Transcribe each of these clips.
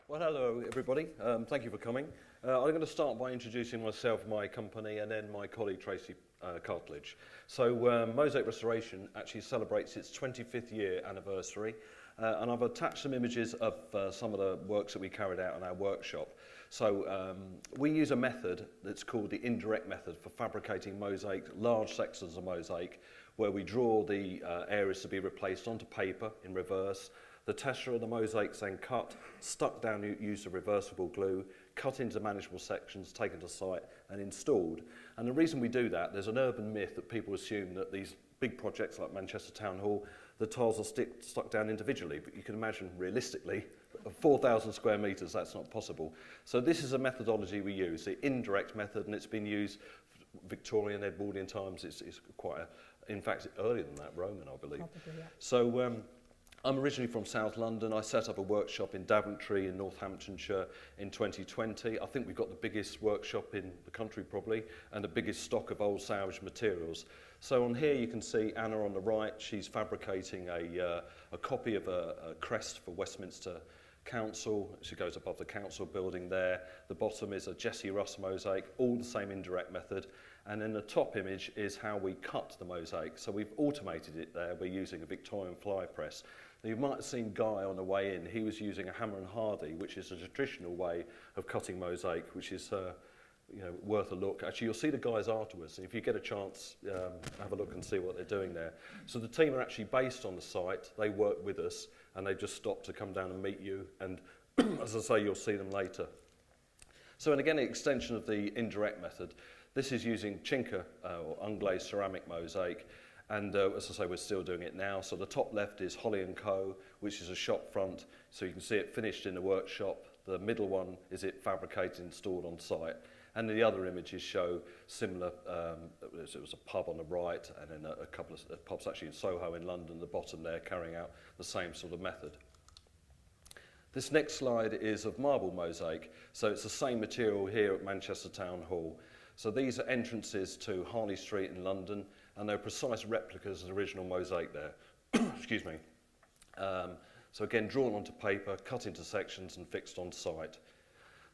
Well, hello everybody. Thank you for coming. I'm going to start by introducing myself, my company, and then my colleague Tracy Cartledge. So Mosaic Restoration actually celebrates its 25th year anniversary, and I've attached some images of some of the works that we carried out in our workshop. So we use a method that's called the indirect method for fabricating mosaic, large sections of mosaic, where we draw the areas to be replaced onto paper in reverse. The tester of the mosaics then cut, stuck down use of reversible glue, cut into manageable sections, taken to site and installed. And the reason we do that, there's an urban myth that people assume that these big projects like Manchester Town Hall, the tiles are stuck down individually, but you can imagine realistically, 4,000 square metres, that's not possible. So this is a methodology we use, the indirect method, and it's been used Victorian, Edwardian times. It's quite in fact, earlier than that, Roman, I believe. Probably, yeah. So I'm originally from South London. I set up a workshop in Daventry in Northamptonshire in 2020. I think we've got the biggest workshop in the country probably, and the biggest stock of old salvage materials. So on here you can see Anna on the right. She's fabricating a copy of a crest for Westminster Council. She goes above the council building there. The bottom is a Jessie Russ mosaic, all the same indirect method. And then the top image is how we cut the mosaic. So we've automated it there. We're using a Victorian fly press. Now you might have seen Guy on the way in. He was using a hammer and hardy, which is a traditional way of cutting mosaic, which is worth a look. Actually, you'll see the guys afterwards. And if you get a chance, have a look and see what they're doing there. So the team are actually based on the site. They work with us, and they just stopped to come down and meet you. And as I say, you'll see them later. So, and again, an extension of the indirect method. This is using chinker or unglazed ceramic mosaic, and as I say, we're still doing it now. So the top left is Holly & Co., which is a shop front, so you can see it finished in the workshop. The middle one is it fabricated and stored on site, and the other images show similar. It was a pub on the right, and then a couple of pubs actually in Soho in London, the bottom there, carrying out the same sort of method. This next slide is of marble mosaic, so it's the same material here at Manchester Town Hall. So these are entrances to Harley Street in London, and they're precise replicas of the original mosaic there. Excuse me. So again, drawn onto paper, cut into sections and fixed on site.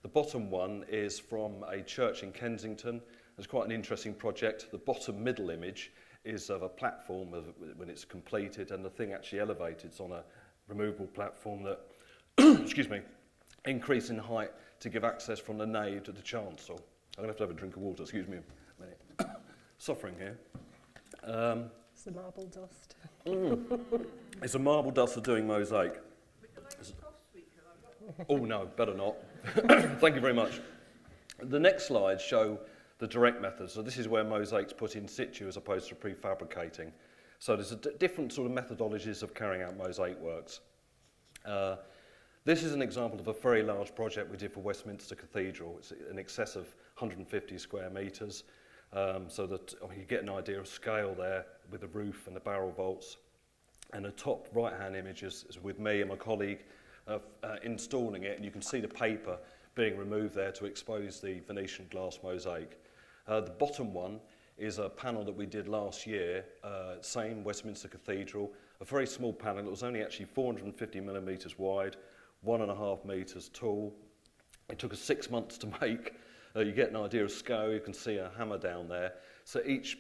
The bottom one is from a church in Kensington. It's quite an interesting project. The bottom middle image is of a platform when it's completed, and the thing actually elevated. It's on a removable platform that, excuse me, increase in height to give access from the nave to the chancel. I'm going to have a drink of water, excuse me a minute. Suffering here. It's the marble dust. It's a marble dust for doing mosaic. Oh no, better not. Thank you very much. The next slides show the direct method. So this is where mosaic's put in situ as opposed to prefabricating. So there's different sort of methodologies of carrying out mosaic works. This is an example of a very large project we did for Westminster Cathedral. It's in excess of 150 square metres, so that you get an idea of scale there with the roof and the barrel vaults. And the top right-hand image is with me and my colleague installing it, and you can see the paper being removed there to expose the Venetian glass mosaic. The bottom one is a panel that we did last year, same Westminster Cathedral, a very small panel. It was only actually 450 millimetres wide, 1.5 metres tall. It took us 6 months to make. You get an idea of scale. You can see a hammer down there. So each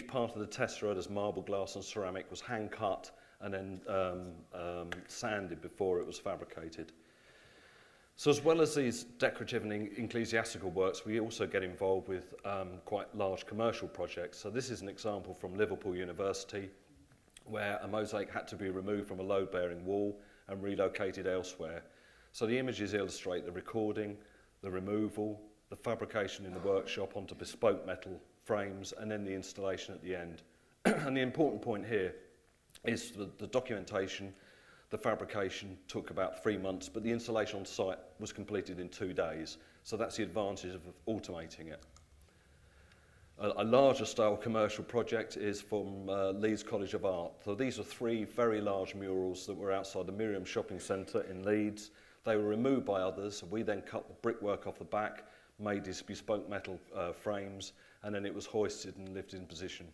part of the tessera, as marble, glass and ceramic, was hand cut and then sanded before it was fabricated. So as well as these decorative and ecclesiastical works, we also get involved with quite large commercial projects. So this is an example from Liverpool University, where a mosaic had to be removed from a load-bearing wall and relocated elsewhere. So the images illustrate the recording, the removal, the fabrication in the workshop onto bespoke metal frames, and then the installation at the end. And the important point here is the documentation. The fabrication took about 3 months, but the installation on site was completed in 2 days. So that's the advantage of automating it. A larger style commercial project is from Leeds College of Art. So these are 3 very large murals that were outside the Miriam Shopping Centre in Leeds. They were removed by others. We then cut the brickwork off the back, made these bespoke metal frames, and then it was hoisted and lifted in position.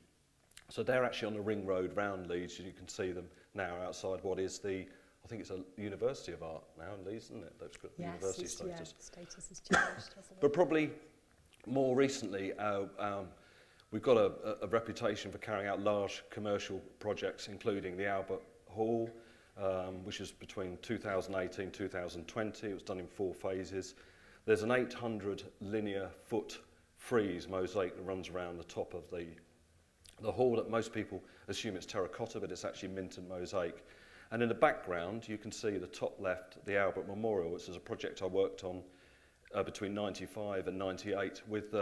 So they're actually on the ring road round Leeds, and you can see them now outside what is the I think it's a University of Art now in Leeds, isn't it? They've got university status. Yeah, status has changed, hasn't it? But probably more recently, we've got a reputation for carrying out large commercial projects, including the Albert Hall, which is between 2018 and 2020. It was done in 4 phases. There's an 800 linear foot frieze mosaic that runs around the top of the hall that most people assume it's terracotta, but it's actually Minton mosaic. And in the background, you can see the top left, the Albert Memorial, which is a project I worked on between 95 and 98 with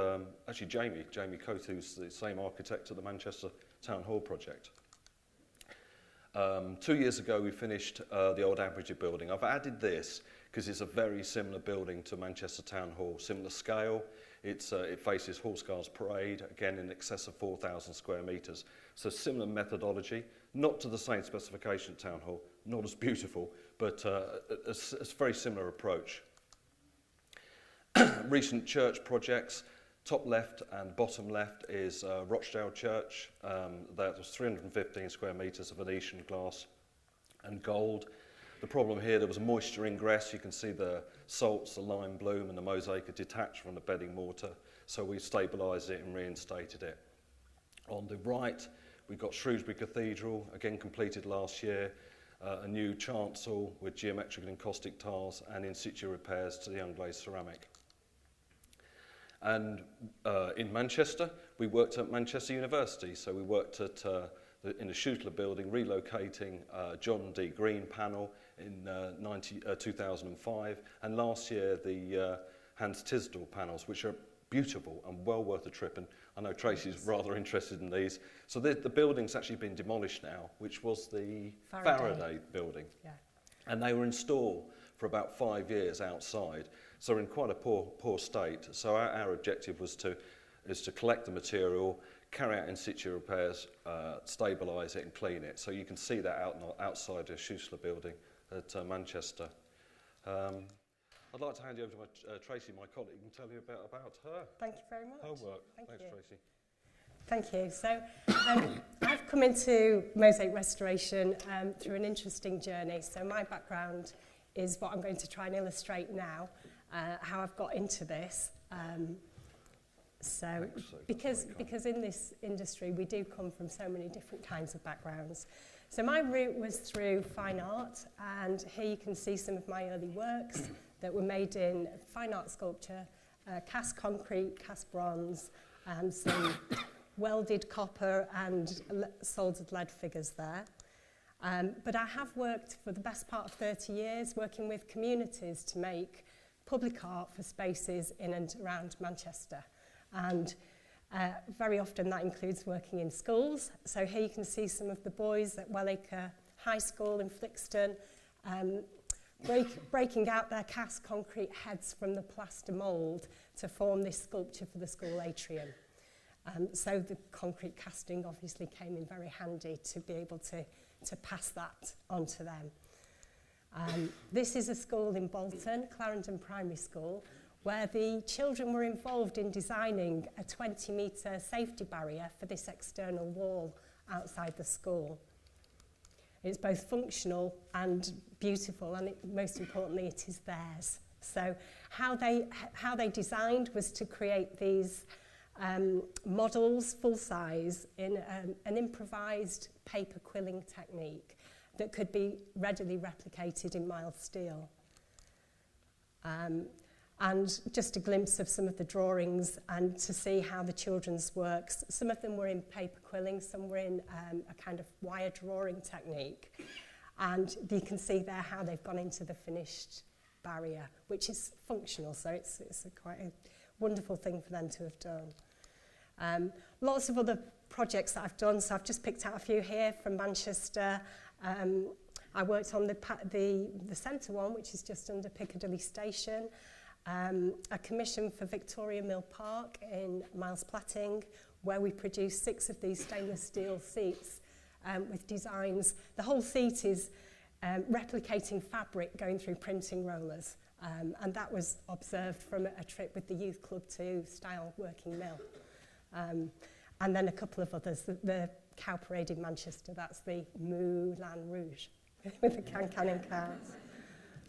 actually Jamie Coates, who's the same architect at the Manchester Town Hall project. 2 years ago, we finished the old Ambridge building. I've added this because it's a very similar building to Manchester Town Hall, similar scale. It faces Horse Parade, again in excess of 4,000 square metres. So similar methodology, not to the same specification at Town Hall, not as beautiful, but a very similar approach. Recent church projects, top left and bottom left is Rochdale Church. That was 315 square metres of Venetian glass and gold. The problem here, there was a moisture ingress. You can see the salts, the lime bloom and the mosaic are detached from the bedding mortar. So we stabilised it and reinstated it. On the right, we've got Shrewsbury Cathedral, again completed last year. A new chancel with geometric and encaustic tiles and in situ repairs to the unglazed ceramic. And in Manchester, we worked at Manchester University. So we worked at in the Shootler building, relocating John D. Green panel in 2005. And last year, the Hans Tisdall panels, which are beautiful and well worth a trip. And I know Tracy's rather interested in these. So the building's actually been demolished now, which was the Faraday building. Yeah. And they were in store for about 5 years outside. So we're in quite a poor state. So our objective was to collect the material, carry out in situ repairs, stabilise it and clean it. So you can see that outside the Schussler building at Manchester. I'd like to hand you over to Tracy, my colleague, and tell you a bit about her. Thank you very much. Her work. Thanks, Tracy. Thank you. So I've come into mosaic restoration through an interesting journey. So my background is what I'm going to try and illustrate now, how I've got into this. Because in this industry we do come from so many different kinds of backgrounds. So my route was through fine art, and here you can see some of my early works that were made in fine art sculpture, cast concrete, cast bronze, and some welded copper and soldered lead figures there. But I have worked for the best part of 30 years working with communities to make public art for spaces in and around Manchester. And very often that includes working in schools. So here you can see some of the boys at Wellacre High School in Flixton breaking out their cast concrete heads from the plaster mould to form this sculpture for the school atrium. So the concrete casting obviously came in very handy to be able to pass that on to them. This is a school in Bolton, Clarendon Primary School, where the children were involved in designing a 20-metre safety barrier for this external wall outside the school. It's both functional and beautiful, and most importantly, it is theirs. So how they designed was to create these models, full size, in an improvised paper quilling technique that could be readily replicated in mild steel. And just a glimpse of some of the drawings and to see how the children's works. Some of them were in paper quilling, some were in a kind of wire drawing technique. And you can see there how they've gone into the finished barrier, which is functional, so it's quite a wonderful thing for them to have done. Lots of other projects that I've done, so I've just picked out a few here from Manchester. I worked on the centre one, which is just under Piccadilly Station. A commission for Victoria Mill Park in Miles Platting, where we produced 6 of these stainless steel seats with designs. The whole seat is replicating fabric going through printing rollers, and that was observed from a trip with the youth club to Style Working Mill. And then a couple of others, the Cow Parade in Manchester, that's the Moulin Rouge. with the can-can and cars.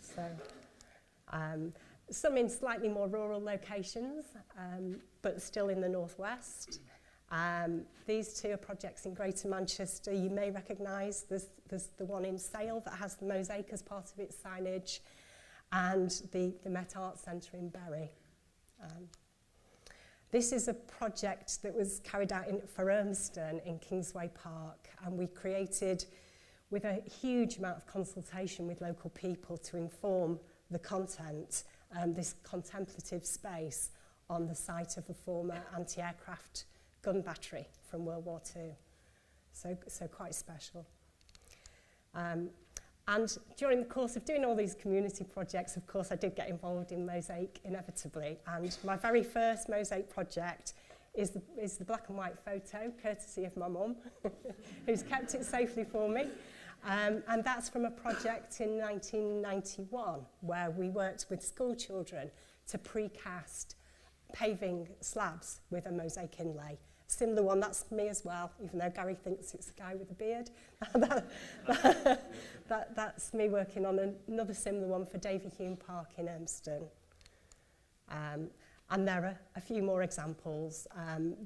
So, some in slightly more rural locations, but still in the northwest. These two are projects in Greater Manchester you may recognise. There's the one in Sale that has the mosaic as part of its signage, and the Met Art Centre in Bury. This is a project that was carried out for Urmston in Kingsway Park, and we created, with a huge amount of consultation with local people to inform the content, this contemplative space on the site of a former anti-aircraft gun battery from World War II. So quite special. And during the course of doing all these community projects, of course, I did get involved in Mosaic inevitably. And my very first Mosaic project is the black and white photo, courtesy of my mum, who's kept it safely for me. And that's from a project in 1991, where we worked with school children to precast paving slabs with a mosaic inlay. Similar one, that's me as well, even though Gary thinks it's a guy with a beard. That's me working on another similar one for Davy Hume Park in Urmston. And there are a few more examples.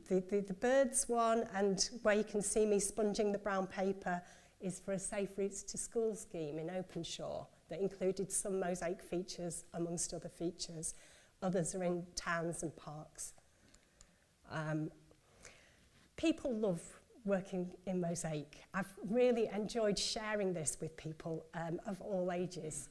The birds one, and where you can see me sponging the brown paper, is for a Safe Routes to School scheme in Openshaw that included some mosaic features amongst other features. Others are in towns and parks. People love working in Mosaic. I've really enjoyed sharing this with people of all ages.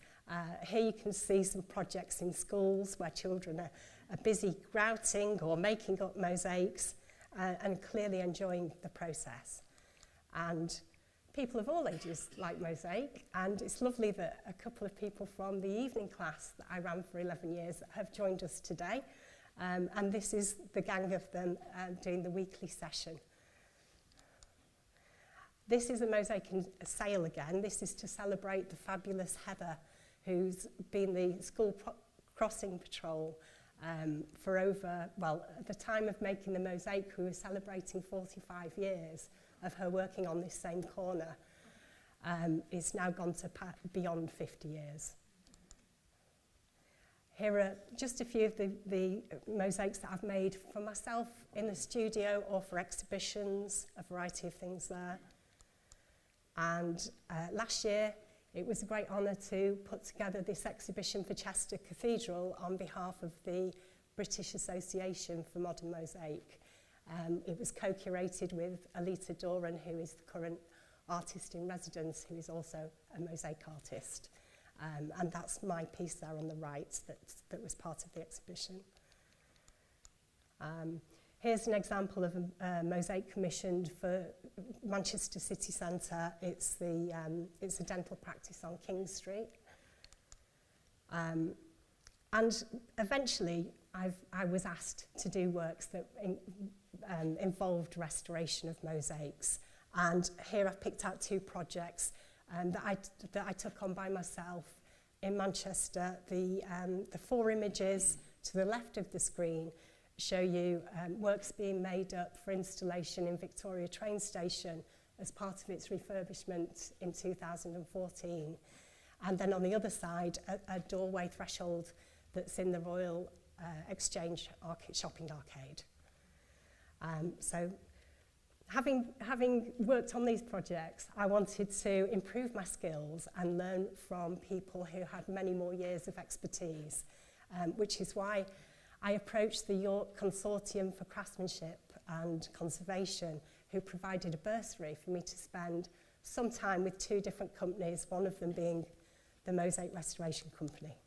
Here you can see some projects in schools where children are busy grouting or making up mosaics and clearly enjoying the process. And people of all ages like Mosaic, and it's lovely that a couple of people from the evening class that I ran for 11 years have joined us today. And this is the gang of them doing the weekly session. This is a mosaic in Sale again. This is to celebrate the fabulous Heather, who's been the school crossing patrol for over, well, at the time of making the mosaic, we were celebrating 45 years of her working on this same corner. It's now gone to beyond 50 years. Here are just a few of the mosaics that I've made for myself in the studio or for exhibitions, a variety of things there. And last year, it was a great honour to put together this exhibition for Chester Cathedral on behalf of the British Association for Modern Mosaic. It was co-curated with Alita Doran, who is the current artist in residence, who is also a mosaic artist. And that's my piece there on the right that was part of the exhibition. Here's an example of a mosaic commissioned for Manchester City Centre. It's a dental practice on King Street. And eventually, I was asked to do works that involved restoration of mosaics. And here I've picked out two projects that I took on by myself in Manchester. The four images to the left of the screen show you works being made up for installation in Victoria train station as part of its refurbishment in 2014. And then on the other side, a doorway threshold that's in the Royal Exchange shopping arcade. So having worked on these projects, I wanted to improve my skills and learn from people who had many more years of expertise, which is why I approached the York Consortium for Craftsmanship and Conservation, who provided a bursary for me to spend some time with two different companies, one of them being the Mosaic Restoration Company.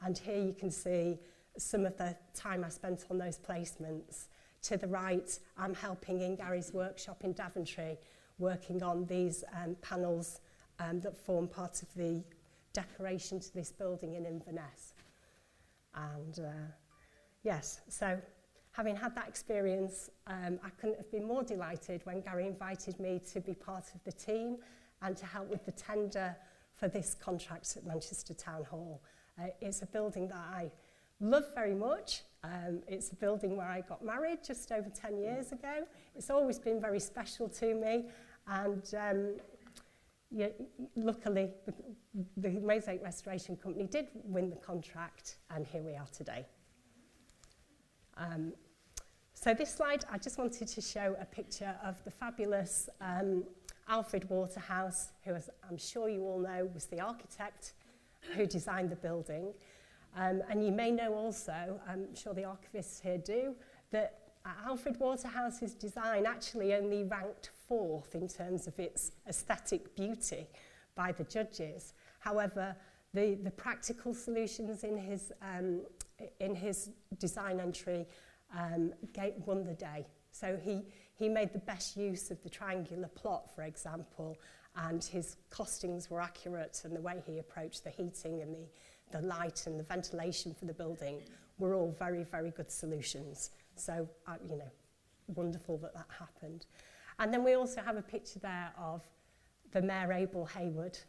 And here you can see some of the time I spent on those placements. To the right, I'm helping in Gary's workshop in Daventry, working on these panels that form part of the decoration to this building in Inverness. And yes, so having had that experience, I couldn't have been more delighted when Gary invited me to be part of the team and to help with the tender for this contract at Manchester Town Hall. It's a building that I love very much. It's a building where I got married just over 10 years ago. It's always been very special to me, and luckily, the Mosaic Restoration Company did win the contract, and here we are today. So this slide, I just wanted to show a picture of the fabulous Alfred Waterhouse, who, as I'm sure you all know, was the architect who designed the building. And you may know also, I'm sure the archivists here do, that Alfred Waterhouse's design actually only ranked 4th in terms of its aesthetic beauty by the judges. However, the practical solutions in his design entry won the day. So he made the best use of the triangular plot, for example, and his costings were accurate, and the way he approached the heating and the light and the ventilation for the building were all very, very good solutions. So, wonderful that happened. And then we also have a picture there of the Mayor Abel Hayward.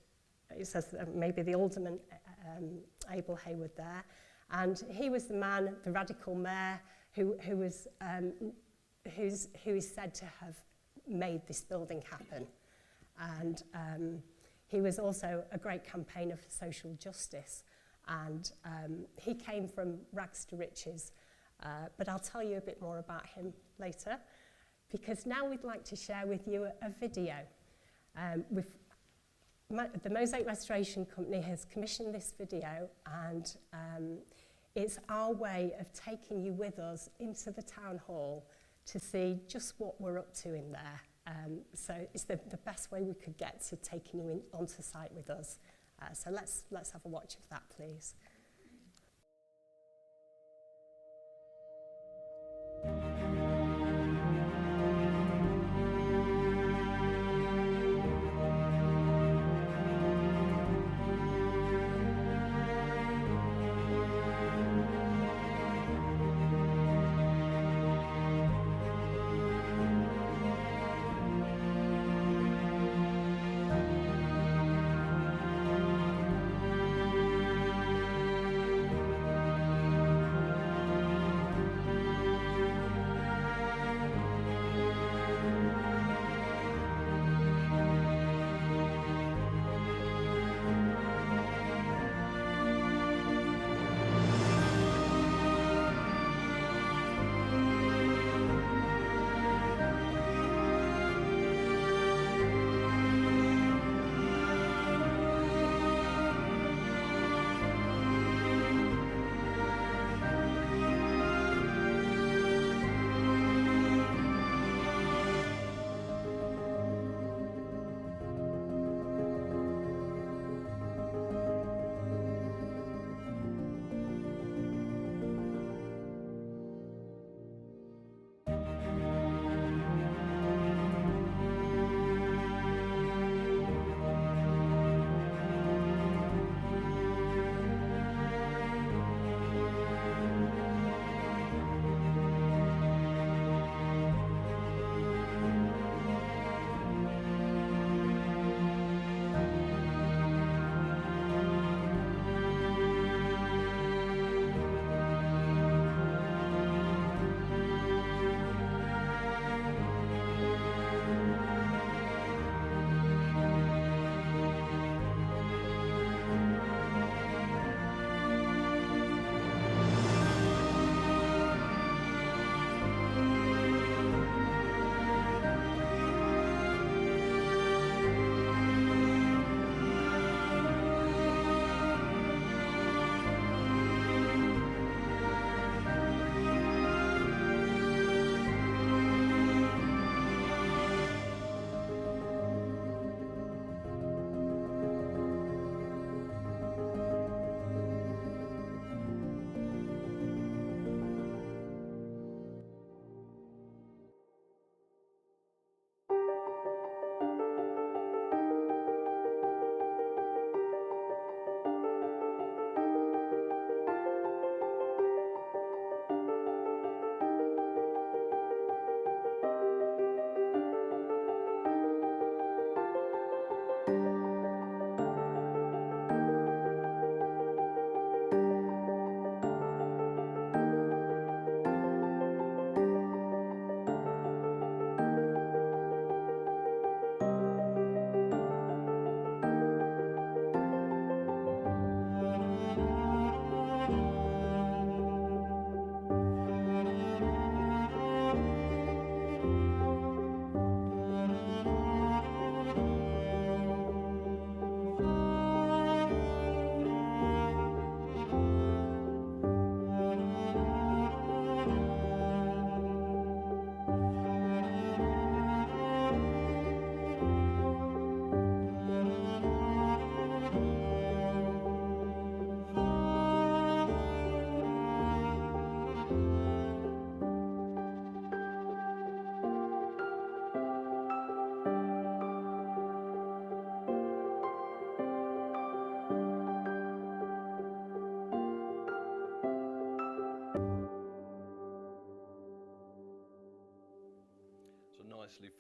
It says maybe the Alderman Abel Hayward there. And he was the man, the radical mayor, who is said to have made this building happen. And he was also a great campaigner for social justice. And he came from rags to riches. But I'll tell you a bit more about him later, because now we'd like to share with you a video. The Mosaic Restoration Company has commissioned this video, and it's our way of taking you with us into the town hall to see just what we're up to in there. So it's the best way we could get to taking you onto site with us. So let's have a watch of that, please.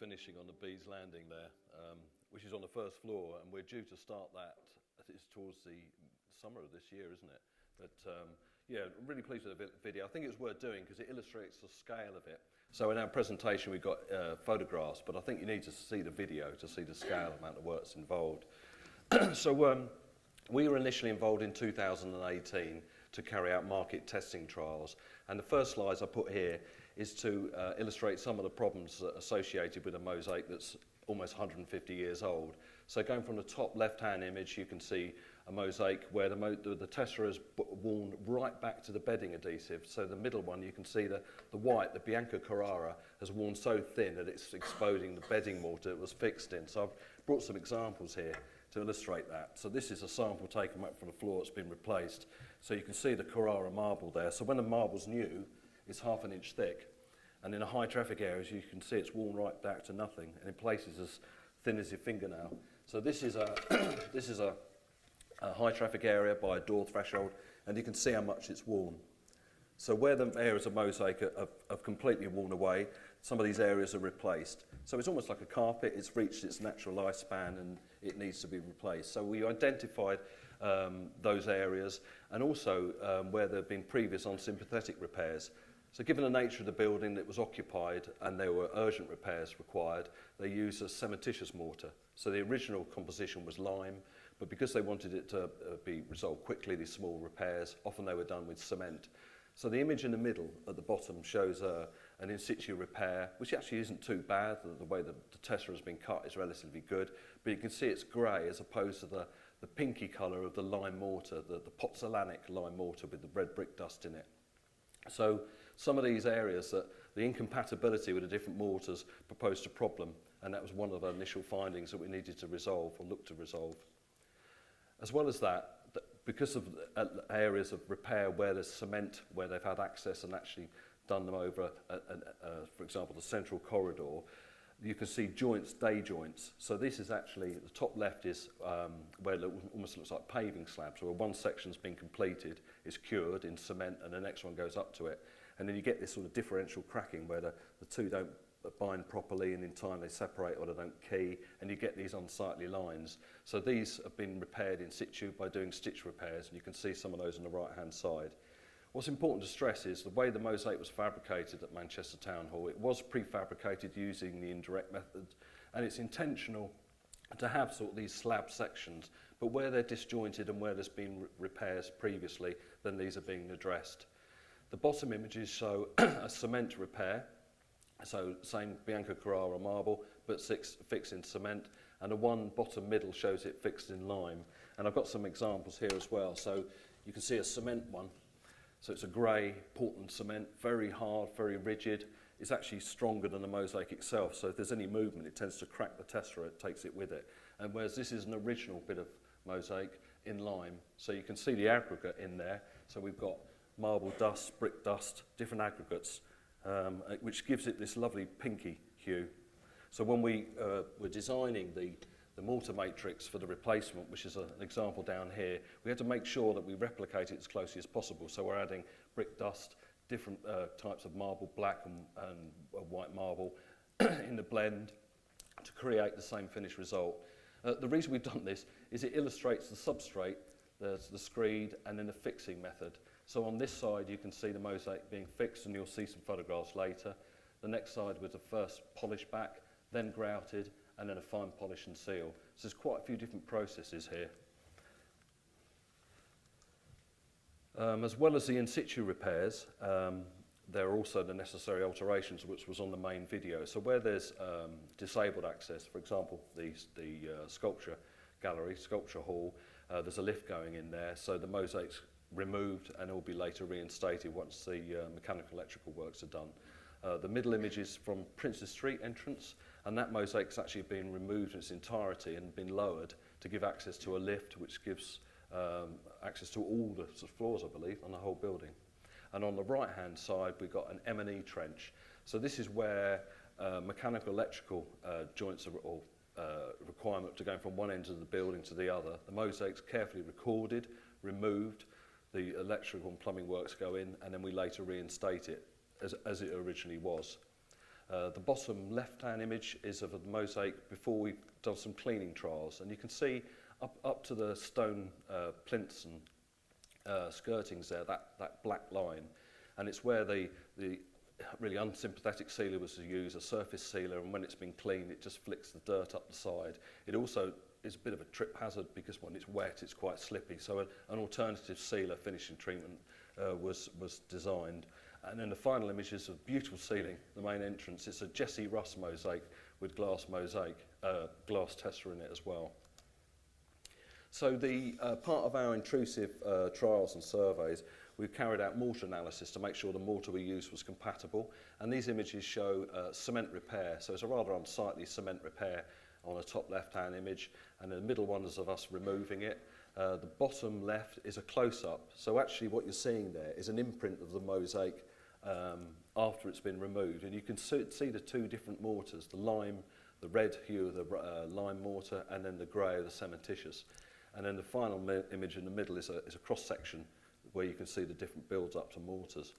finishing on the Bees Landing there, which is on the first floor, and we're due to start that. It's towards the summer of this year, isn't it? But yeah, I'm really pleased with the video. I think it's worth doing because it illustrates the scale of it. So in our presentation we've got photographs, but I think you need to see the video to see the scale amount of work that's involved. So we were initially involved in 2018 to carry out market testing trials, and the first slides I put here is to illustrate some of the problems associated with a mosaic that's almost 150 years old. So going from the top left-hand image, you can see a mosaic where the tessera is worn right back to the bedding adhesive. So the middle one, you can see the white, the Bianca Carrara, has worn so thin that it's exposing the bedding mortar it was fixed in. So I've brought some examples here to illustrate that. So this is a sample taken up from the floor that's been replaced. So you can see the Carrara marble there. So when the marble's new, it's 1/2 inch thick. And in the high traffic areas, you can see it's worn right back to nothing, and in places as thin as your fingernail. So this is a high traffic area by a door threshold, and you can see how much it's worn. So where the areas of mosaic have completely worn away, some of these areas are replaced. So it's almost like a carpet. It's reached its natural lifespan and it needs to be replaced. So we identified those areas, and also where there have been previous unsympathetic repairs. So given the nature of the building that was occupied and there were urgent repairs required, they used a cementitious mortar. So the original composition was lime, but because they wanted it to be resolved quickly, these small repairs, often they were done with cement. So the image in the middle at the bottom shows an in situ repair, which actually isn't too bad. The way the tessera has been cut is relatively good, but you can see it's grey as opposed to the pinky colour of the lime mortar, the pozzolanic lime mortar with the red brick dust in it. So some of these areas, that the incompatibility with the different mortars proposed a problem, and that was one of the initial findings that we needed to resolve or look to resolve. As well as that, because of areas of repair where there's cement, where they've had access and actually done them over, for example, the central corridor, you can see joints, day joints. So this is actually, the top left is where it almost looks like paving slabs, where one section's been completed, is cured in cement, and the next one goes up to it. And then you get this sort of differential cracking where the two don't bind properly, and in time they separate or they don't key, and you get these unsightly lines. So these have been repaired in situ by doing stitch repairs, and you can see some of those on the right-hand side. What's important to stress is the way the mosaic was fabricated at Manchester Town Hall. It was prefabricated using the indirect method, and it's intentional to have sort of these slab sections, but where they're disjointed and where there's been repairs previously, then these are being addressed. The bottom images show a cement repair, so same Bianca Carrara marble, but fixed in cement, and the one bottom middle shows it fixed in lime. And I've got some examples here as well. So you can see a cement one. So it's a grey Portland cement, very hard, very rigid. It's actually stronger than the mosaic itself, so if there's any movement, it tends to crack the tessera, it takes it with it. And whereas this is an original bit of mosaic in lime, so you can see the aggregate in there. So we've got marble dust, brick dust, different aggregates, which gives it this lovely pinky hue. So when we were designing the mortar matrix for the replacement, which is an example down here, we had to make sure that we replicate it as closely as possible. So we're adding brick dust, different types of marble, black and white marble in the blend to create the same finished result. The reason we've done this is it illustrates the substrate, the screed, and then the fixing method. So on this side you can see the mosaic being fixed, and you'll see some photographs later. The next side was the first polish back, then grouted, and then a fine polish and seal. So there's quite a few different processes here. As well as the in situ repairs, there are also the necessary alterations, which was on the main video. So where there's disabled access, for example, the sculpture gallery, sculpture hall, there's a lift going in there, so the mosaic's removed and it will be later reinstated once the mechanical electrical works are done. The middle image is from Princes Street entrance, and that mosaic's actually been removed in its entirety and been lowered to give access to a lift, which gives access to all the floors, I believe, on the whole building. And on the right-hand side, we've got an M&E trench. So this is where mechanical electrical joints are, or requirement to go from one end of the building to the other. The mosaic's carefully recorded, removed, the electrical and plumbing works go in, and then we later reinstate it as it originally was. The bottom left-hand image is of a mosaic before we've done some cleaning trials, and you can see up to the stone plinths and skirtings there, that black line, and it's where the really unsympathetic sealer was used, a surface sealer, and when it's been cleaned it just flicks the dirt up the side. It also is a bit of a trip hazard because when it's wet it's quite slippy, so an alternative sealer finishing treatment was designed. And then the final image is a beautiful ceiling, the main entrance. It's a Jesse Russ mosaic with glass tester in it as well. So the part of our intrusive trials and surveys, we carried out mortar analysis to make sure the mortar we used was compatible. And these images show cement repair. So it's a rather unsightly cement repair on the top left-hand image, and the middle one is of us removing it. The bottom left is a close-up. So actually what you're seeing there is an imprint of the mosaic after it's been removed. And you can see the two different mortars, the lime, the red hue of the lime mortar, and then the grey of the cementitious. And then the final image in the middle is a cross-section where you can see the different builds up to mortars.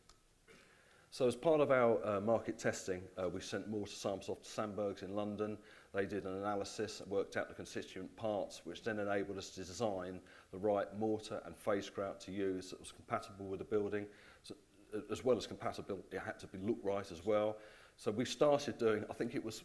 So as part of our market testing, we sent mortar samples off to Sandbergs in London. They did an analysis and worked out the constituent parts, which then enabled us to design the right mortar and face grout to use that was compatible with the building. So, as well as compatible, it had to look right as well. So we started doing, I think it was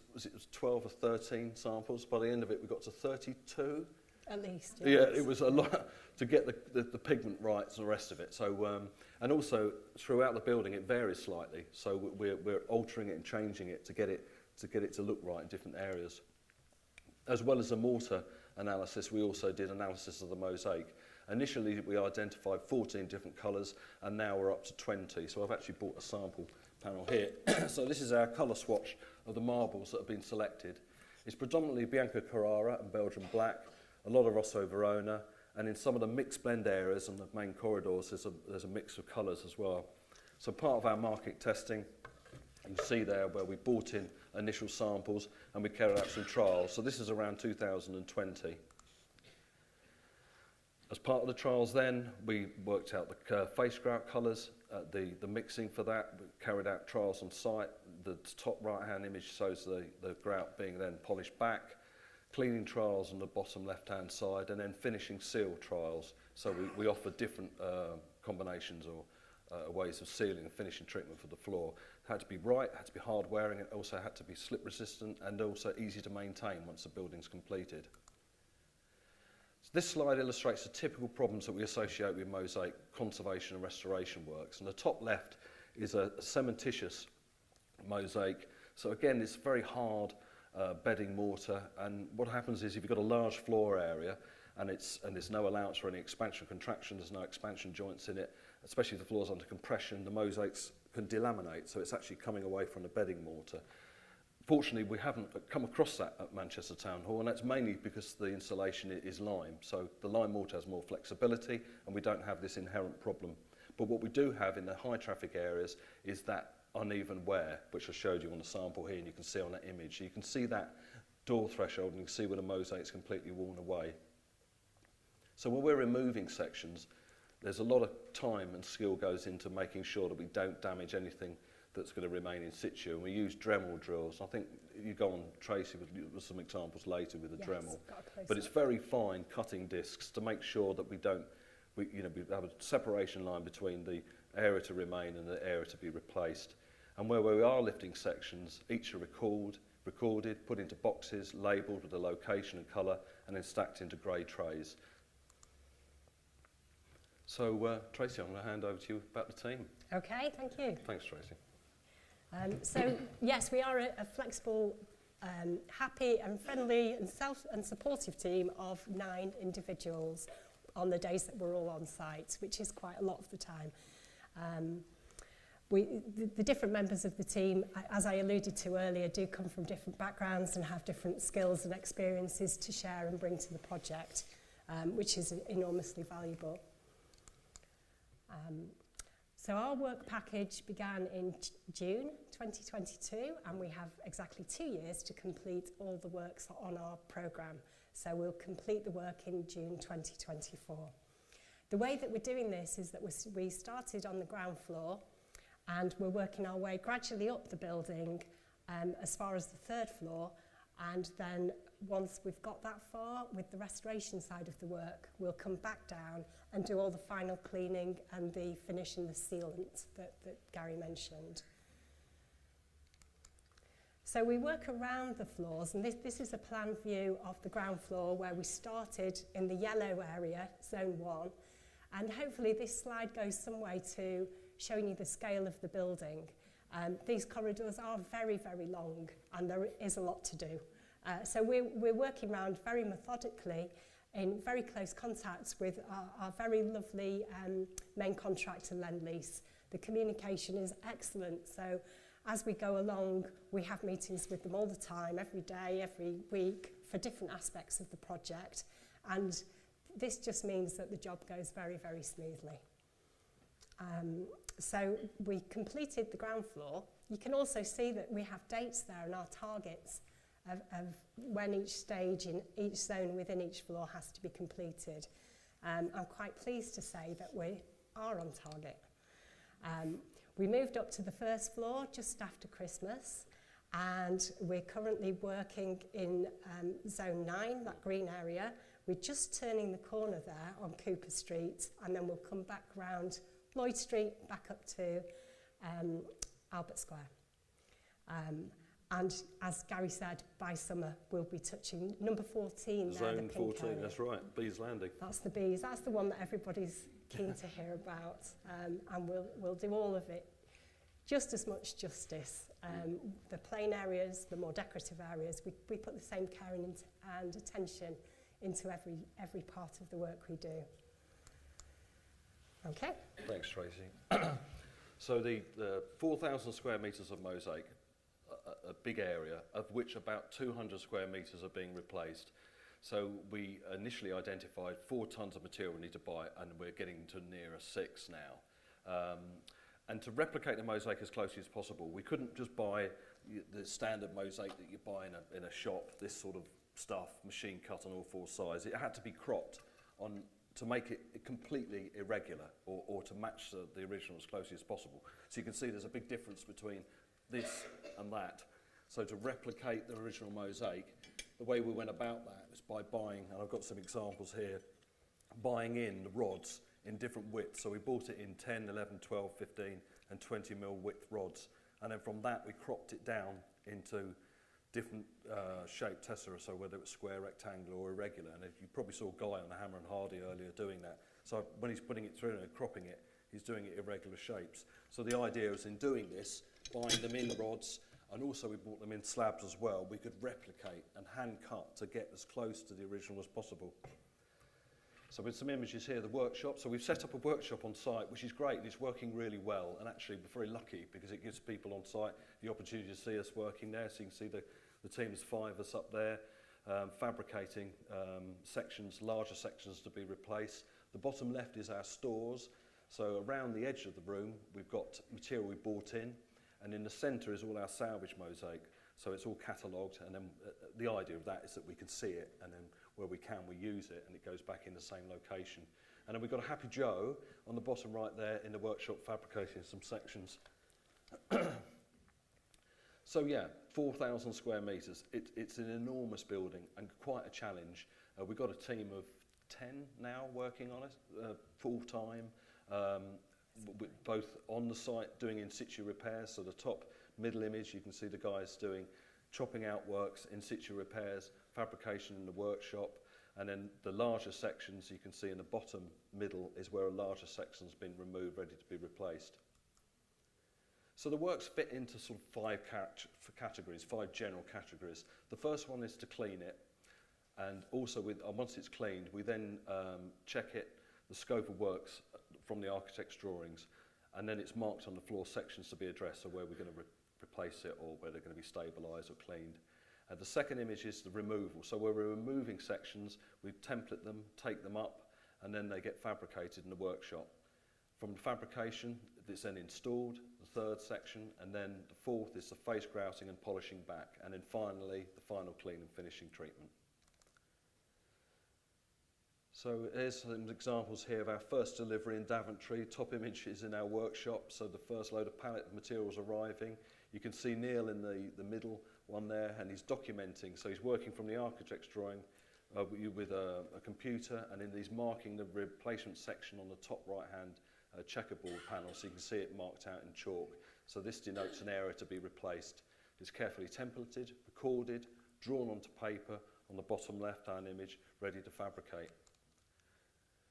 12 or 13 samples. By the end of it, we got to 32. At least, yes. Yeah, it was a lot to get the pigment right and the rest of it. So, and also throughout the building, it varies slightly. So we're altering it and changing it to get it to look right in different areas. As well as the mortar analysis, we also did analysis of the mosaic. Initially, we identified 14 different colours, and now we're up to 20. So I've actually brought a sample panel here. So this is our colour swatch of the marbles that have been selected. It's predominantly Bianco Carrara and Belgian black, a lot of Rosso Verona, and in some of the mixed blend areas and the main corridors, there's a mix of colours as well. So part of our market testing, you can see there where we brought in initial samples and we carried out some trials. So this is around 2020. As part of the trials then, we worked out the face grout colours, the mixing for that. We carried out trials on site. The top right-hand image shows the grout being then polished back. Cleaning trials on the bottom left-hand side, and then finishing seal trials. So we offer different combinations or ways of sealing and finishing treatment for the floor. It had to be right, it had to be hard wearing, it also had to be slip resistant and also easy to maintain once the building's completed. So this slide illustrates the typical problems that we associate with mosaic conservation and restoration works. And the top left is a cementitious mosaic. So again, it's very hard bedding mortar, and what happens is if you've got a large floor area and there's no allowance for any expansion contraction, there's no expansion joints in it, especially if the floor's under compression, the mosaics can delaminate, so it's actually coming away from the bedding mortar. Fortunately, we haven't come across that at Manchester Town Hall, and that's mainly because the insulation is lime, so the lime mortar has more flexibility and we don't have this inherent problem. But what we do have in the high traffic areas is that uneven wear, which I showed you on the sample here, and you can see on that image. So you can see that door threshold, and you can see where the mosaic's completely worn away. So when we're removing sections, there's a lot of time and skill goes into making sure that we don't damage anything that's going to remain in situ. And we use Dremel drills. I think you go on, Tracy, with some examples later with the Dremel. But it's very fine cutting discs to make sure that we have a separation line between the area to remain and the area to be replaced. And where we are lifting sections, each are recorded, put into boxes, labelled with the location and colour, and then stacked into grey trays. So, Tracy, I'm going to hand over to you about the team. Okay, thank you. Thanks, Tracy. So, yes, we are a flexible, happy and friendly and supportive team of 9 individuals on the days that we're all on site, which is quite a lot of the time. The different members of the team, as I alluded to earlier, do come from different backgrounds and have different skills and experiences to share and bring to the project, which is enormously valuable. So our work package began in June 2022, and we have exactly 2 years to complete all the works on our programme. So we'll complete the work in June 2024. The way that we're doing this is that we started on the ground floor, and we're working our way gradually up the building as far as the third floor, and then once we've got that far with the restoration side of the work, we'll come back down and do all the final cleaning and the finish and the sealant that Gary mentioned. So we work around the floors, and this is a plan view of the ground floor where we started in the yellow area, zone 1, and hopefully this slide goes some way to showing you the scale of the building. These corridors are very, very long, and there is a lot to do. So we're working around very methodically in very close contact with our very lovely main contractor, Lend-Lease. The communication is excellent, so as we go along, we have meetings with them all the time, every day, every week, for different aspects of the project, and this just means that the job goes very, very smoothly. So we completed the ground floor. You can also see that we have dates there and our targets of when each stage in each zone within each floor has to be completed. I'm quite pleased to say that we are on target. We moved up to the first floor just after Christmas, and we're currently working in zone 9, that green area. We're just turning the corner there on Cooper Street, and then we'll come back round Lloyd Street back up to Albert Square. And as Gary said, by summer we'll be touching number 14 there, Zone the pink 14, area. that's right, Bees Landing. That's the bees, that's the one that everybody's keen to hear about, and we'll do all of it just as much justice. The plain areas, the more decorative areas, we put the same care and attention into every part of the work we do. Okay. Thanks, Tracy. So the 4,000 square metres of mosaic, a big area, of which about 200 square metres are being replaced. So we initially identified 4 tonnes of material we need to buy, and we're getting to nearer 6 now. And to replicate the mosaic as closely as possible, we couldn't just buy the standard mosaic that you buy in a shop, this sort of stuff, machine cut on all 4 sides. It had to be cropped to make it completely irregular, or to match the original as closely as possible. So you can see there's a big difference between this and that. So to replicate the original mosaic, the way we went about that was by buying, and I've got some examples here, buying in the rods in different widths. So we bought it in 10, 11, 12, 15 and 20 mil width rods, and then from that we cropped it down into different shaped tessera, so whether it was square, rectangular or irregular. And you probably saw Guy on the Hammer and Hardy earlier doing that. So when he's putting it through and cropping it, he's doing it irregular shapes. So the idea is in doing this, buying them in rods, and also we bought them in slabs as well, we could replicate and hand cut to get as close to the original as possible. So with some images here, the workshop. So we've set up a workshop on site, which is great, and it's working really well. And actually, we're very lucky because it gives people on site the opportunity to see us working there. So you can see the team's 5 of us up there, fabricating sections, larger sections to be replaced. The bottom left is our stores. So around the edge of the room, we've got material we bought in. And in the centre is all our salvage mosaic. So it's all catalogued, and then the idea of that is that we can see it, and then where we can, we use it, and it goes back in the same location. And then we've got a Happy Joe on the bottom right there in the workshop fabricating some sections. So yeah, 4,000 square metres. It's an enormous building and quite a challenge. We've got a team of 10 now working on it, full-time, both on the site doing in situ repairs. So the top middle image, you can see the guys doing chopping out works, in situ repairs, fabrication in the workshop, and then the larger sections you can see in the bottom middle is where a larger section's been removed, ready to be replaced. So the works fit into sort of 5 categories, 5 general categories. The first one is to clean it, and also once it's cleaned, we then check it, the scope of works from the architect's drawings, and then it's marked on the floor sections to be addressed, so where we're going to replace it or where they're going to be stabilised or cleaned. The second image is the removal. So where we're removing sections, we template them, take them up, and then they get fabricated in the workshop. From fabrication, it's then installed, the third section, and then the fourth is the face grouting and polishing back, and then finally the final clean and finishing treatment. So here's some examples here of our first delivery in Daventry. Top image is in our workshop, so the first load of pallet of materials arriving. You can see Neil in the middle one there, and he's documenting. So he's working from the architect's drawing with a computer, and then he's marking the replacement section on the top right-hand checkerboard panel, so you can see it marked out in chalk. So this denotes an area to be replaced. It's carefully templated, recorded, drawn onto paper on the bottom left-hand image, ready to fabricate.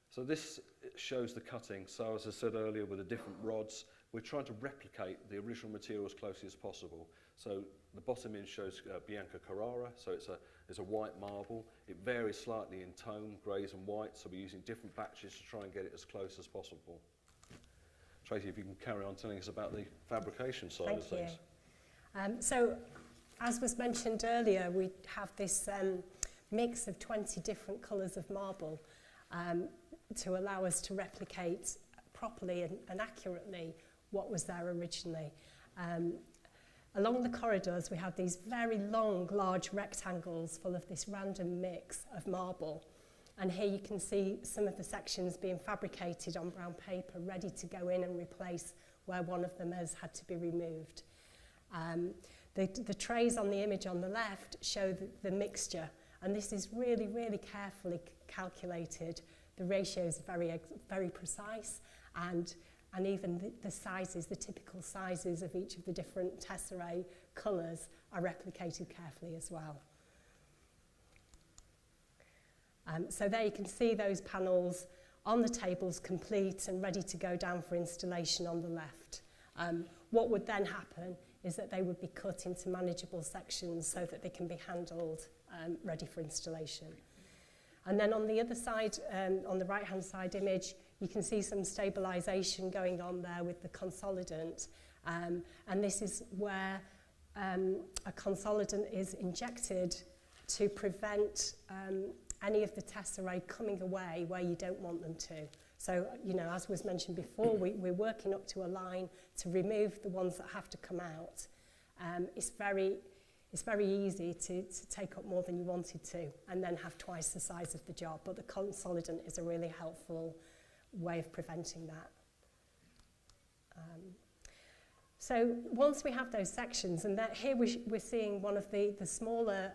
So this shows the cutting. So as I said earlier, with the different rods, we're trying to replicate the original material as closely as possible. So the bottom image shows Bianca Carrara, so it's a white marble. It varies slightly in tone, greys and whites, so we're using different batches to try and get it as close as possible. Tracy, if you can carry on telling us about the fabrication side of things. Thank you. So, as was mentioned earlier, we have this mix of 20 different colours of marble to allow us to replicate properly and accurately what was there originally. Along the corridors, we have these very long, large rectangles full of this random mix of marble. And here you can see some of the sections being fabricated on brown paper, ready to go in and replace where one of them has had to be removed. The trays on the image on the left show the mixture, and this is really, really carefully calculated. The ratios are very precise, and even the sizes, the typical sizes of each of the different tesserae colours are replicated carefully as well. So there you can see those panels on the tables complete and ready to go down for installation on the left. What would then happen is that they would be cut into manageable sections so that they can be handled ready for installation. And then on the other side, on the right-hand side image, you can see some stabilisation going on there with the consolidant. And this is where a consolidant is injected to prevent any of the tesserae coming away where you don't want them to. So, you know, as was mentioned before, we're working up to a line to remove the ones that have to come out. It's very easy to take up more than you wanted to and then have twice the size of the job, but the consolidant is a really helpful way of preventing that. So once we have those sections, and that here we're seeing one of the smaller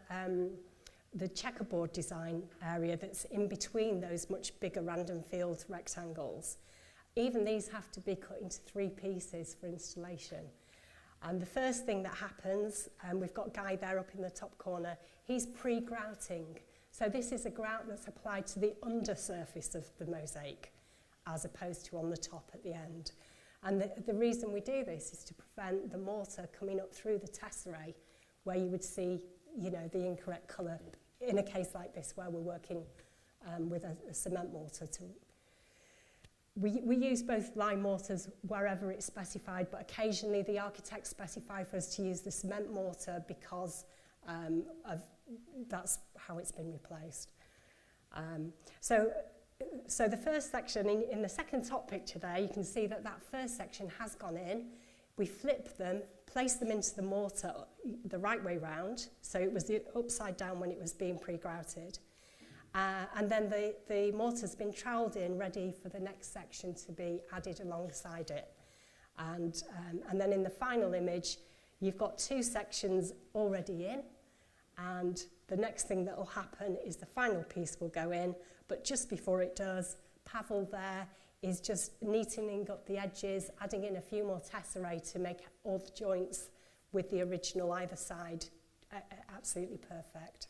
the checkerboard design area that's in between those much bigger random field rectangles. Even these have to be cut into 3 pieces for installation. And the first thing that happens, and we've got Guy there up in the top corner, he's pre-grouting. So this is a grout that's applied to the undersurface of the mosaic, as opposed to on the top at the end. And the reason we do this is to prevent the mortar coming up through the tesserae, where you would see, you know, the incorrect colour in a case like this where we're working with a cement mortar. We use both lime mortars wherever it's specified, but occasionally the architects specify for us to use the cement mortar because that's how it's been replaced. So the first section, in the second top picture there, you can see that first section has gone in. We flip them, place them into the mortar the right way round, so it was the upside down when it was being pre-grouted. And then the mortar's been troweled in, ready for the next section to be added alongside it. And then in the final image, you've got 2 sections already in, and the next thing that will happen is the final piece will go in, but just before it does, Pavel there is just neatening up the edges, adding in a few more tesserae to make all the joints with the original either side absolutely perfect.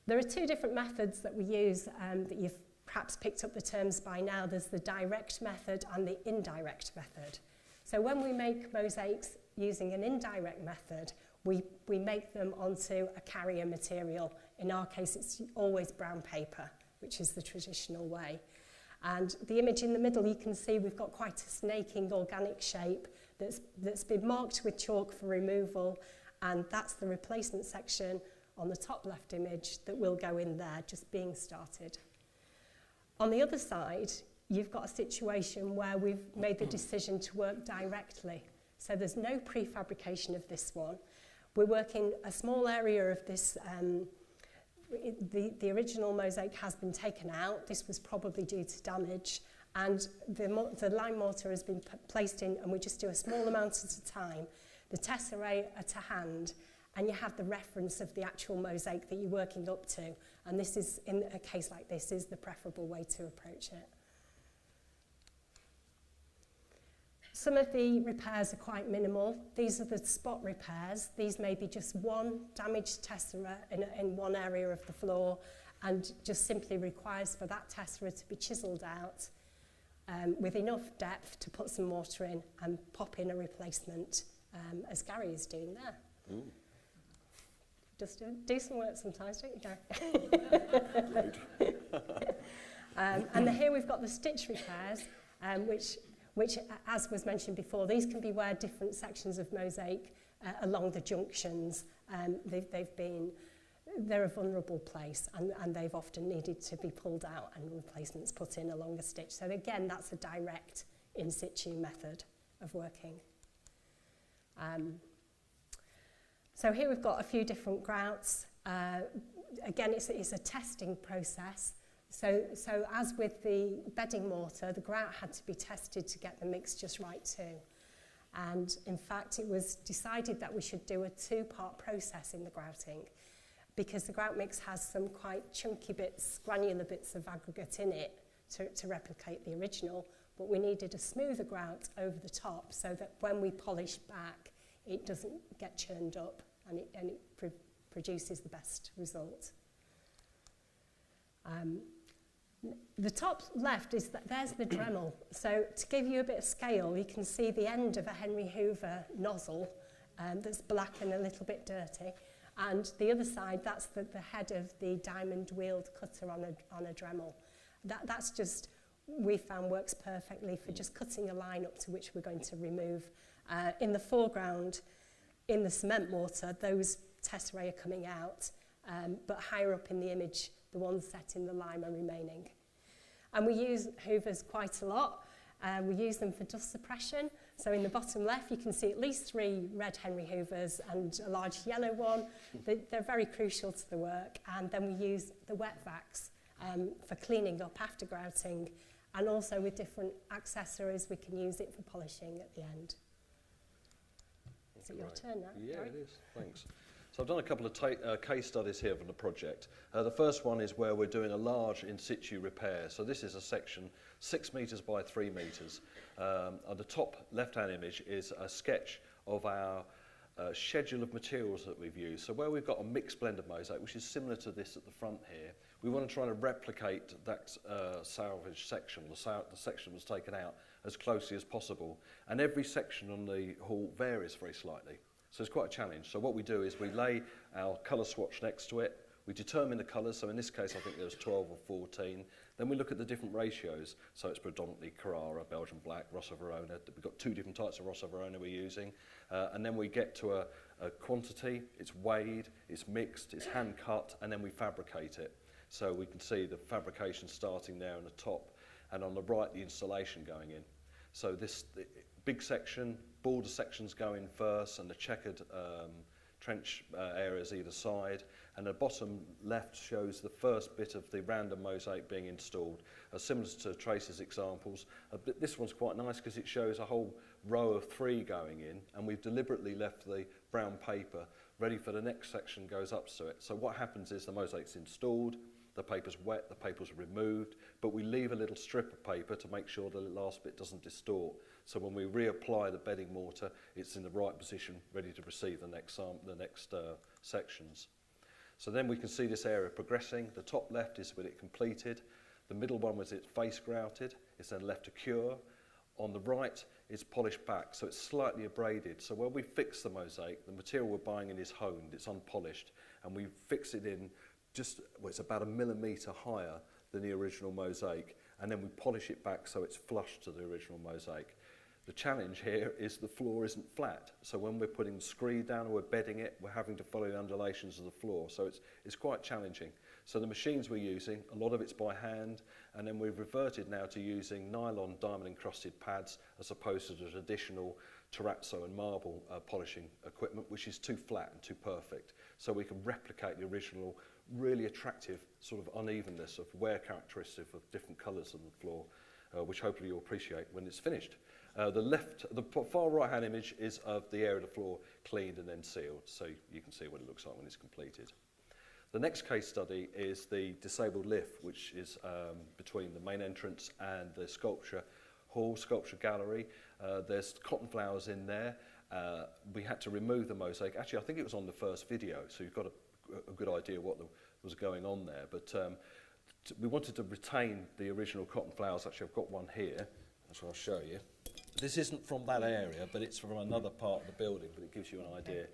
There are 2 different methods that we use that you've perhaps picked up the terms by now. There's the direct method and the indirect method. So when we make mosaics using an indirect method, we make them onto a carrier material. In our case, it's always brown paper, which is the traditional way. And the image in the middle, you can see we've got quite a snaking organic shape that's been marked with chalk for removal, and that's the replacement section on the top left image that will go in there, just being started. On the other side, you've got a situation where we've made the decision to work directly. So there's no prefabrication of this one. We're working a small area of this. The original mosaic has been taken out. This was probably due to damage, and the lime mortar has been placed in, and we just do a small amount at a time. The tesserae are to hand, and you have the reference of the actual mosaic that you're working up to, and this is, in a case like this, is the preferable way to approach it. Some of the repairs are quite minimal. These are the spot repairs. These may be just one damaged tessera in one area of the floor, and just simply requires for that tessera to be chiselled out with enough depth to put some mortar in and pop in a replacement, as Gary is doing there. Ooh. Just do some work sometimes, don't you, Gary? And here we've got the stitch repairs, which, as was mentioned before, these can be where different sections of mosaic along the junctions, they're a vulnerable place, and they've often needed to be pulled out and replacements put in along a stitch. So again, that's a direct in situ method of working. So here we've got a few different grouts. Again, it's a testing process. So as with the bedding mortar, the grout had to be tested to get the mix just right too. And in fact, it was decided that we should do a two-part process in the grouting, because the grout mix has some quite chunky bits, granular bits of aggregate in it to replicate the original, but we needed a smoother grout over the top so that when we polish back, it doesn't get churned up and it produces the best result. The top left is there's the Dremel. So to give you a bit of scale, you can see the end of a Henry Hoover nozzle that's black and a little bit dirty. And the other side, that's the head of the diamond wheeled cutter on a Dremel. That's just, we found works perfectly for just cutting a line up to which we're going to remove. In the foreground, in the cement mortar, those tesserae are coming out, but higher up in the image, the ones set in the lime are remaining. And we use hoovers quite a lot. We use them for dust suppression. So in the bottom left, you can see at least 3 red Henry Hoovers and a large yellow one. They're very crucial to the work. And then we use the wet vacs for cleaning up after grouting. And also with different accessories, we can use it for polishing at the end. Is it your turn now? Yeah, Gary? it is. Thanks. So I've done a couple of case studies here from the project. The first one is where we're doing a large in situ repair. So this is a section 6 metres by 3 metres. On the top left-hand image is a sketch of our schedule of materials that we've used. So where we've got a mixed blend of mosaic, which is similar to this at the front here, we want to try to replicate that salvage section, the section was taken out, as closely as possible. And every section on the hall varies very slightly. So it's quite a challenge. So what we do is we lay our colour swatch next to it, we determine the colours, so in this case I think there's 12 or 14, then we look at the different ratios, so it's predominantly Carrara, Belgian Black, Rossa Verona, we've got 2 different types of Rossa Verona we're using, and then we get to a quantity, it's weighed, it's mixed, it's hand cut, and then we fabricate it. So we can see the fabrication starting there on the top, and on the right the installation going in. So this big section, border sections go in first, and the checkered trench areas either side, and the bottom left shows the first bit of the random mosaic being installed, similar to Tracy's examples. But this one's quite nice because it shows a whole row of 3 going in, and we've deliberately left the brown paper ready for the next section goes up to it. So what happens is the mosaic's installed, the paper's wet, the paper's removed, but we leave a little strip of paper to make sure the last bit doesn't distort. So when we reapply the bedding mortar, it's in the right position, ready to receive the next sections. So then we can see this area progressing. The top left is with it completed. The middle one was it face grouted. It's then left to cure. On the right, it's polished back, so it's slightly abraded. So when we fix the mosaic, the material we're buying in is honed, it's unpolished, and we fix it in just, well, it's about 1 millimetre higher than the original mosaic, and then we polish it back so it's flush to the original mosaic. The challenge here is the floor isn't flat, so when we're putting the screed down or we're bedding it, we're having to follow the undulations of the floor, so it's quite challenging. So the machines we're using, a lot of it's by hand, and then we've reverted now to using nylon diamond encrusted pads as opposed to the traditional terrazzo and marble polishing equipment, which is too flat and too perfect. So we can replicate the original really attractive sort of unevenness of wear characteristic of different colours on the floor. which hopefully you'll appreciate when it's finished. The far right-hand image is of the area of the floor cleaned and then sealed, so you can see what it looks like when it's completed. The next case study is the disabled lift, which is between the main entrance and the sculpture hall, sculpture gallery. There's cotton flowers in there. We had to remove the mosaic. Actually, I think it was on the first video, so you've got a good idea what was going on there. But we wanted to retain the original cotton flowers. Actually, I've got one here, which I'll show you. This isn't from that area, but it's from another part of the building, but it gives you an idea.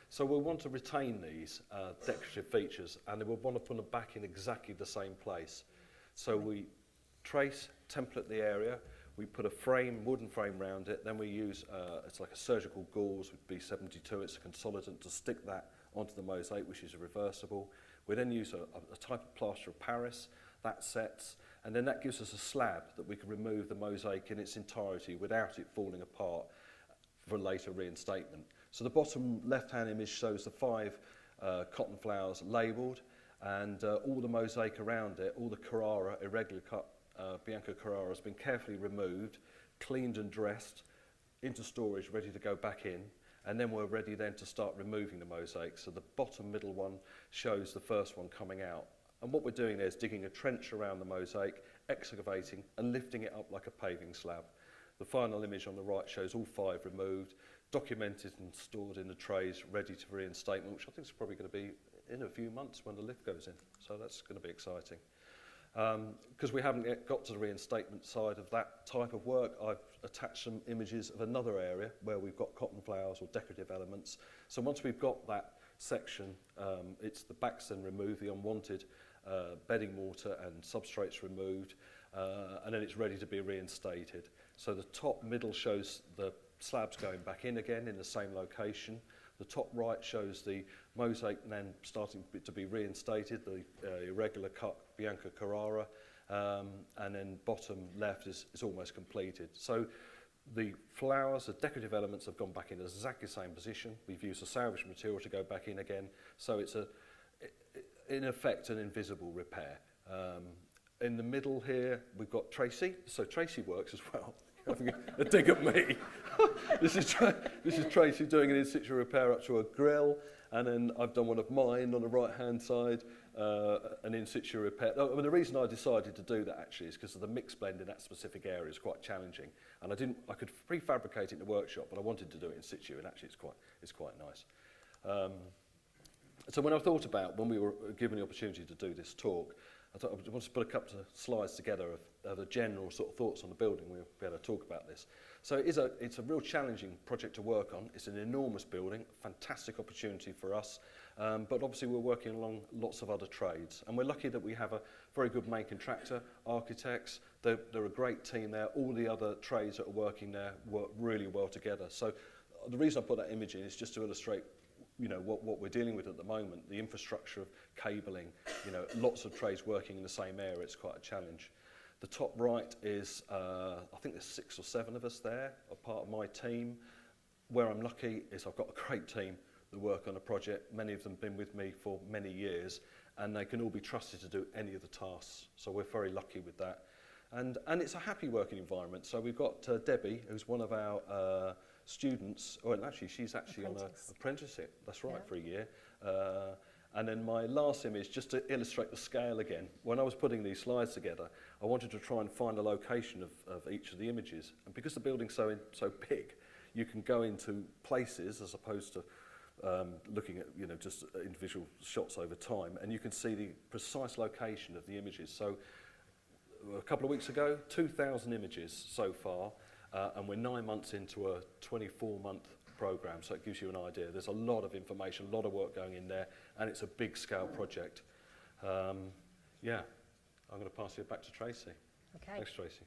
So we'll want to retain these decorative features, and we'll want to put them back in exactly the same place. So we trace, template the area, we put a frame, wooden frame around it, then we use, it's like a surgical gauze with B72, it's a consolidant to stick that onto the mosaic, which is reversible. We then use a type of plaster of Paris, that sets, and then that gives us a slab that we can remove the mosaic in its entirety without it falling apart for later reinstatement. So the bottom left-hand image shows the 5 cotton flowers labelled, and all the mosaic around it, all the Carrara, irregular cut Bianca Carrara, has been carefully removed, cleaned and dressed, into storage, ready to go back in, and then we're ready then to start removing the mosaic. So the bottom middle one shows the first one coming out. And what we're doing there is digging a trench around the mosaic, excavating and lifting it up like a paving slab. The final image on the right shows all 5 removed, documented and stored in the trays, ready to reinstatement, which I think is probably going to be in a few months when the lift goes in. So that's going to be exciting. Because we haven't yet got to the reinstatement side of that type of work, I've attached some images of another area where we've got cotton flowers or decorative elements. So once we've got that section, it's the backs then removed, the unwanted bedding mortar and substrates removed, and then it's ready to be reinstated. So the top middle shows the slabs going back in again in the same location. The top right shows the mosaic then starting to be reinstated, the irregular cut Bianca Carrara, and then bottom left is almost completed. So the flowers, the decorative elements have gone back in exactly the same position. We've used a salvage material to go back in again, so it's in effect an invisible repair. In the middle here we've got Tracy, so Tracy works as well. Having a dig at me. This is Tracy doing an in-situ repair up to a grill, and then I've done one of mine on the right-hand side, an in-situ repair. I mean, the reason I decided to do that actually is because of the mix blend in that specific area is quite challenging, and I could prefabricate it in the workshop, but I wanted to do it in situ, and actually it's quite nice. So when I thought about when we were given the opportunity to do this talk, I thought I wanted to put a couple of slides together of the general sort of thoughts on the building. We'll be able to talk about this. So it's a real challenging project to work on. It's an enormous building, fantastic opportunity for us, but obviously we're working along lots of other trades. And we're lucky that we have a very good main contractor, architects. They're a great team there. All the other trades that are working there work really well together. So the reason I put that image in is just to illustrate what we're dealing with at the moment, the infrastructure of cabling, lots of trades working in the same area. It's quite a challenge. The top right is, I think there's 6 or 7 of us there, a part of my team. Where I'm lucky is I've got a great team that work on a project. Many of them have been with me for many years, and they can all be trusted to do any of the tasks. So we're very lucky with that. And it's a happy working environment. So we've got Debbie, who's one of our students, actually she's actually on an apprenticeship, that's right, for a year. And then my last image, just to illustrate the scale again, when I was putting these slides together, I wanted to try and find a location of each of the images. And because the building's so big, you can go into places as opposed to looking at just individual shots over time, and you can see the precise location of the images. So a couple of weeks ago, 2,000 images so far, and we're 9 months into a 24-month program, so it gives you an idea. There's a lot of information, a lot of work going in there, and it's a big scale project. I'm going to pass you back to Tracy. Okay. Thanks, Tracy.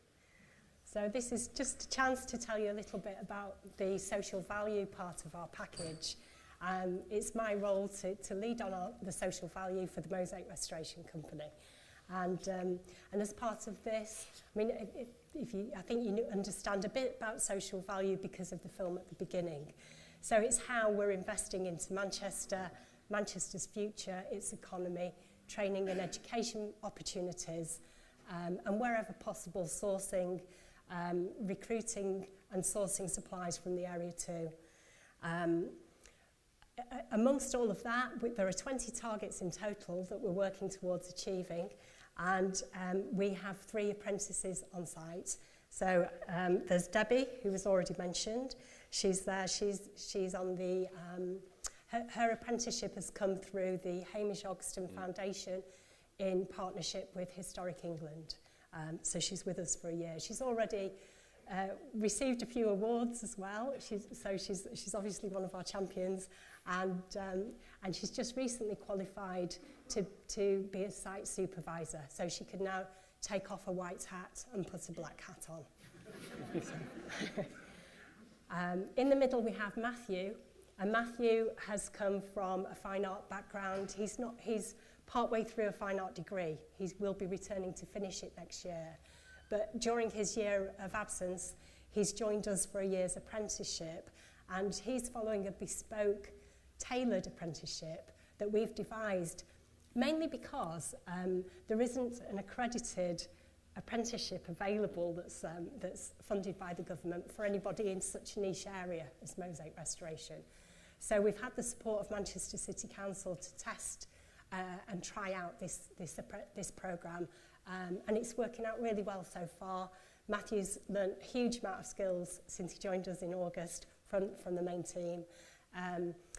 So this is just a chance to tell you a little bit about the social value part of our package. It's my role to lead on the social value for the Mosaic Restoration Company. And as part of this, I mean, I think you understand a bit about social value because of the film at the beginning. So it's how we're investing into Manchester, Manchester's future, its economy, training and education opportunities, and wherever possible sourcing, recruiting and sourcing supplies from the area too. Amongst all of that, there are 20 targets in total that we're working towards achieving, and we have 3 apprentices on site. So there's Debbie, who was already mentioned. She's there. She's on the her apprenticeship has come through the Hamish Ogston Foundation in partnership with Historic England. So she's with us for a year. She's already received a few awards as well. She's obviously one of our champions, and she's just recently qualified to be a site supervisor. So she can now take off a white hat and put a black hat on. In the middle we have Matthew, and Matthew has come from a fine art background. He's partway through a fine art degree. He will be returning to finish it next year. But during his year of absence, he's joined us for a year's apprenticeship, and he's following a bespoke, tailored apprenticeship that we've devised, mainly because there isn't an accredited apprenticeship available that's funded by the government for anybody in such a niche area as mosaic restoration. So we've had the support of Manchester City Council to test and try out this programme, and it's working out really well so far. Matthew's learnt a huge amount of skills since he joined us in August from the main team.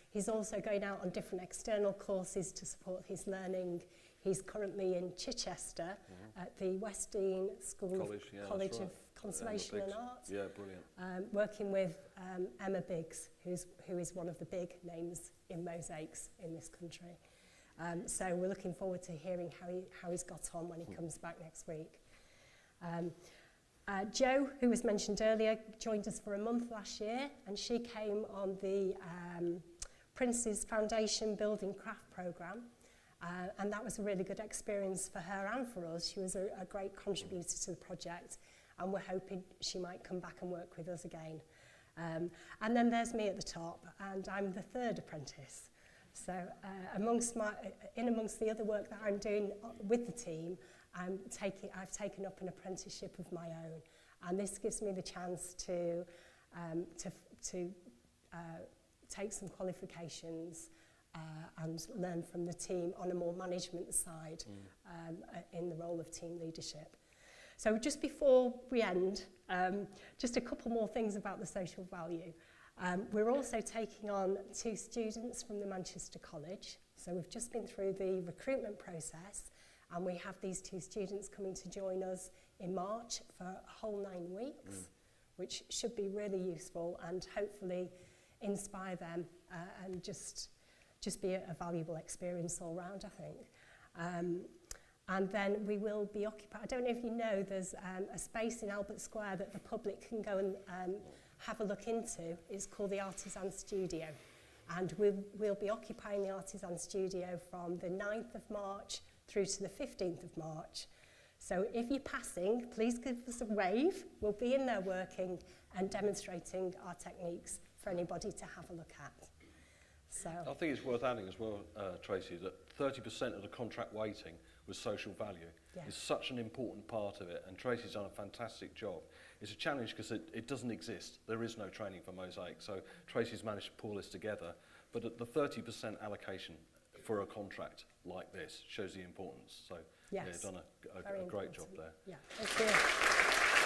He's also going out on different external courses to support his learning. He's currently in Chichester at the Westdean School College of Conservation and Art. Yeah, brilliant. Working with Emma Biggs, who is one of the big names in mosaics in this country. So we're looking forward to hearing how he's got on when he comes back next week. Jo, who was mentioned earlier, joined us for a month last year, and she came on the Prince's Foundation Building Craft Programme, and that was a really good experience for her and for us. She was a great contributor to the project, and we're hoping she might come back and work with us again. And then there's me at the top, and I'm the 3rd apprentice. So amongst the other work that I'm doing with the team, I've taken up an apprenticeship of my own, and this gives me the chance to take some qualifications and learn from the team on a more management side in the role of team leadership. So just before we end, just a couple more things about the social value. We're also taking on 2 students from the Manchester College. So we've just been through the recruitment process, and we have these 2 students coming to join us in March for a whole 9 weeks, which should be really useful and hopefully inspire them and just be a valuable experience all round, I think. And then we will be occupied. I don't know if you know, there's a space in Albert Square that the public can go and have a look into. It's called the Artisan Studio. And we'll be occupying the Artisan Studio from the 9th of March through to the 15th of March. So if you're passing, please give us a wave. We'll be in there working and demonstrating our techniques for anybody to have a look at. So I think it's worth adding as well, Tracy, that 30% of the contract weighting was social value. Yeah. It's such an important part of it, and Tracy's done a fantastic job. It's a challenge because it doesn't exist. There is no training for mosaic, so Tracy's managed to pull this together. But at the 30% allocation for a contract like this shows the importance. So yes, yeah, you've done a great job there. Yeah, thank you.